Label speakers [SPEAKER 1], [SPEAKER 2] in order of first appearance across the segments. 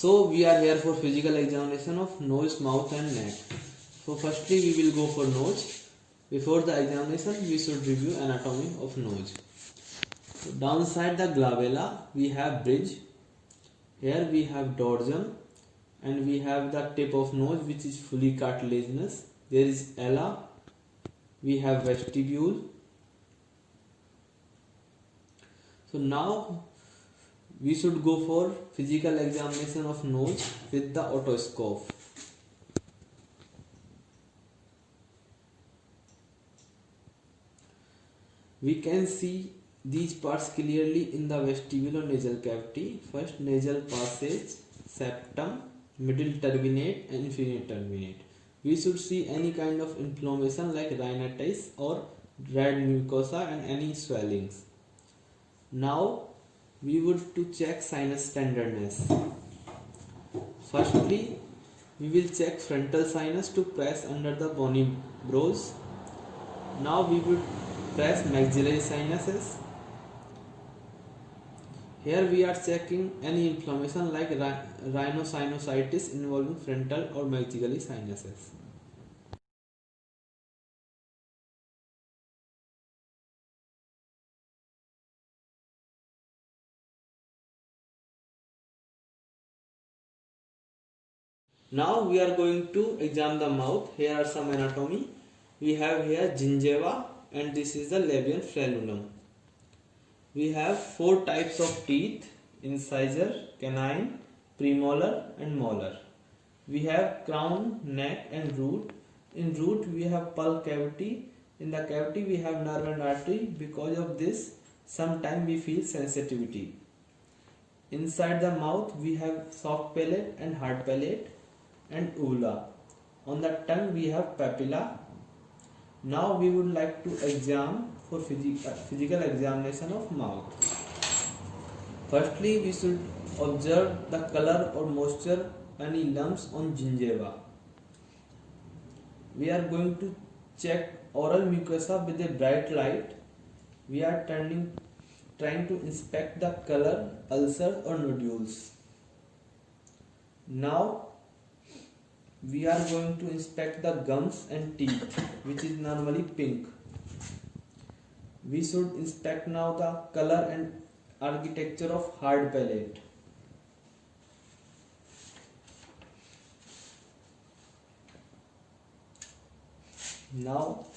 [SPEAKER 1] So we are here for physical examination of nose, mouth and neck. So firstly we will go for nose. Before the examination we should review anatomy of nose. So downside the glabella we have bridge. Here we have dorsum and we have the tip of nose which is fully cartilaginous. There is ala. We have vestibule. So now we should go for physical examination of nose with the otoscope. We can see these parts clearly in the vestibulo-nasal cavity. First nasal passage, septum, middle turbinate and inferior turbinate. We should see any kind of inflammation like rhinitis or red mucosa and any swellings. Now we would to check sinus tenderness. Firstly, we will check frontal sinus to press under the bony brows. Now we would press maxillary sinuses. Here we are checking any inflammation like rhinosinusitis involving frontal or maxillary sinuses. Now we are going to examine the mouth. Here are some anatomy. We have here gingiva and this is the labium frenulum. We have 4 types of teeth: incisor, canine, premolar and molar. We have crown, neck and root. In root we have pulp cavity. In the cavity we have nerve and artery. Because of this sometimes we feel sensitivity. Inside the mouth we have soft palate and hard palate and uvula. On the tongue we have papilla. Now we would like to examine for physical examination of mouth. Firstly we should observe the color or moisture any lumps on gingiva. We are going to check oral mucosa with a bright light. We are trying to inspect the color, ulcers or nodules. Now we are going to inspect the gums and teeth, which is normally pink. We should inspect now the color and architecture of hard palate. Now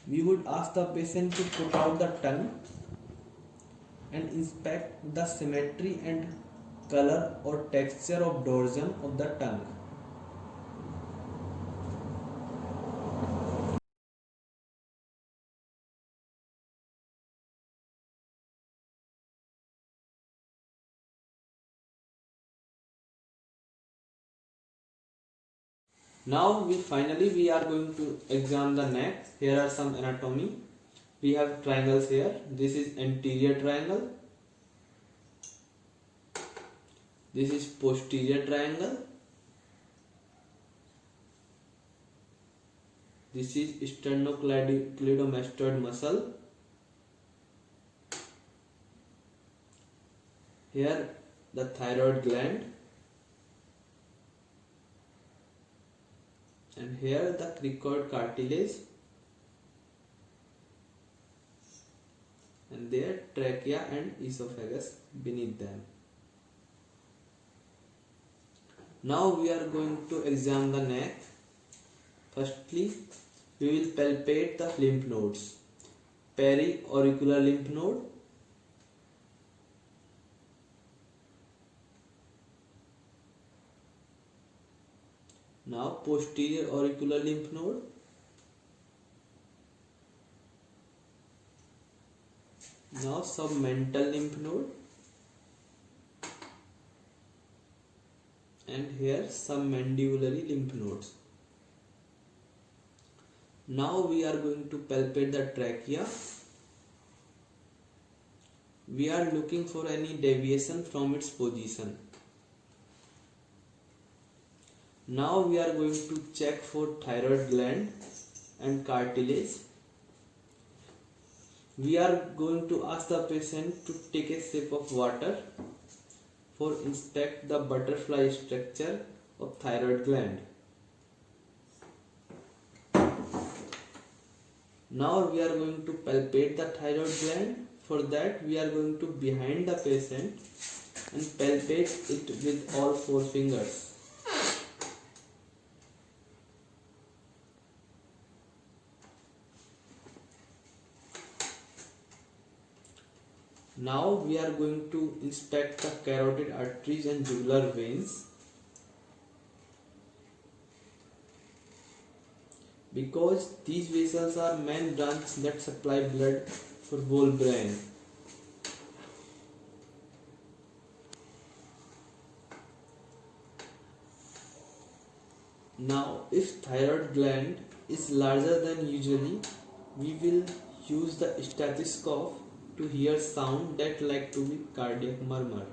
[SPEAKER 1] we would ask the patient to put out the tongue and inspect the symmetry and color or texture of dorsum of the tongue. Now we are going to examine the neck. Here are some anatomy. We have triangles here. This is anterior triangle. This is posterior triangle. This is sternocleidomastoid muscle. Here the thyroid gland. And here the cricoid cartilage, and there trachea and esophagus beneath them. Now we are going to examine the neck. Firstly, we will palpate the lymph nodes. Periauricular lymph node, now posterior auricular lymph node, now submental lymph node, and here submandibular lymph nodes. Now we are going to palpate the trachea. We are looking for any deviation from its position. Now we are going to check for thyroid gland and cartilage. We are going to ask the patient to take a sip of water. for inspect the butterfly structure of thyroid gland. Now we are going to palpate the thyroid gland. For that we are going to behind the patient and palpate it with all four fingers. Now we are going to inspect the carotid arteries and jugular veins. Because these vessels are main branches that supply blood for whole brain. Now, if thyroid gland is larger than usually, we will use the stethoscope to hear sound that like to be cardiac murmur.